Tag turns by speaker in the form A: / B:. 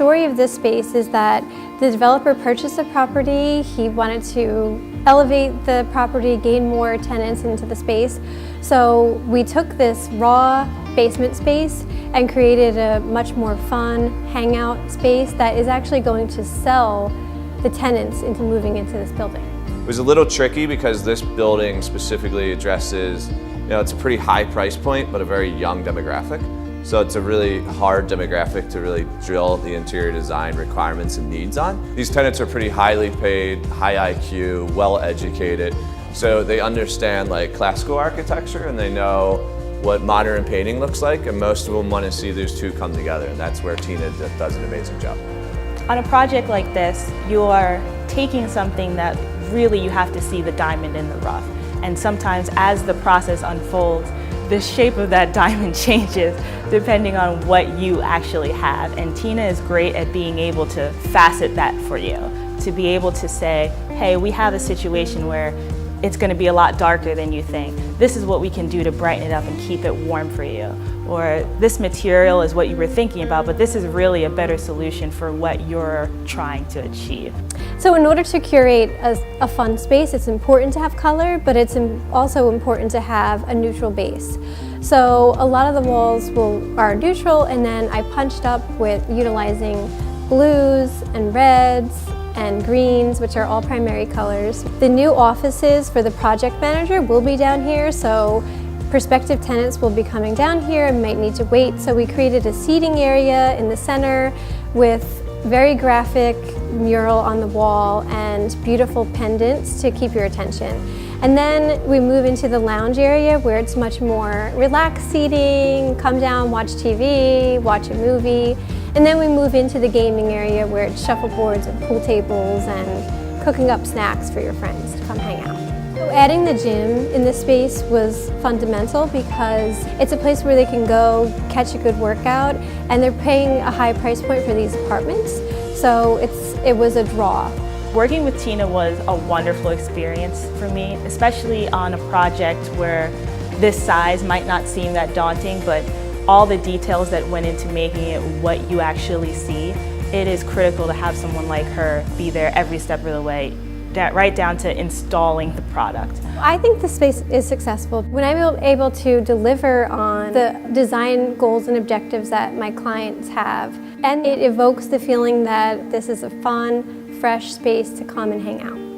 A: story of this space is that the developer purchased the property. He wanted to elevate the property, gain more tenants into the space. So we took this raw basement space and created a much more fun hangout space that is actually going to sell the tenants into moving into this building.
B: It was a little tricky because this building specifically addresses, it's a pretty high price point, but a very young demographic. So it's a really hard demographic to really drill the interior design requirements and needs on. These tenants are pretty highly paid, high IQ, well educated. So they understand like classical architecture and they know what modern painting looks like, and most of them want to see those two come together, and that's where Tina does an amazing job.
C: On a project like this, you are taking something that really you have to see the diamond in the rough. And sometimes as the process unfolds, the shape of that diamond changes depending on what you actually have. And Tina is great at being able to facet that for you, to be able to say, hey, we have a situation where it's going to be a lot darker than you think. This is what we can do to brighten it up and keep it warm for you. Or this material is what you were thinking about, but this is really a better solution for what you're trying to achieve.
A: So in order to curate a fun space, it's important to have color, but it's also important to have a neutral base. So a lot of the walls are neutral, and then I punched up with utilizing blues and reds and greens, which are all primary colors. The new offices for the project manager will be down here, so prospective tenants will be coming down here and might need to wait. So we created a seating area in the center with very graphic mural on the wall and beautiful pendants to keep your attention. And then we move into the lounge area where it's much more relaxed seating, come down, watch TV, watch a movie. And then we move into the gaming area where it's shuffleboards and pool tables and cooking up snacks for your friends to come hang out. So adding the gym in this space was fundamental because it's a place where they can go catch a good workout, and they're paying a high price point for these apartments. So it was a draw.
C: Working with Tina was a wonderful experience for me, especially on a project where this size might not seem that daunting, but all the details that went into making it what you actually see, it is critical to have someone like her be there every step of the way, right down to installing the product.
A: I think the space is successful when I'm able to deliver on the design goals and objectives that my clients have. And it evokes the feeling that this is a fun, fresh space to come and hang out.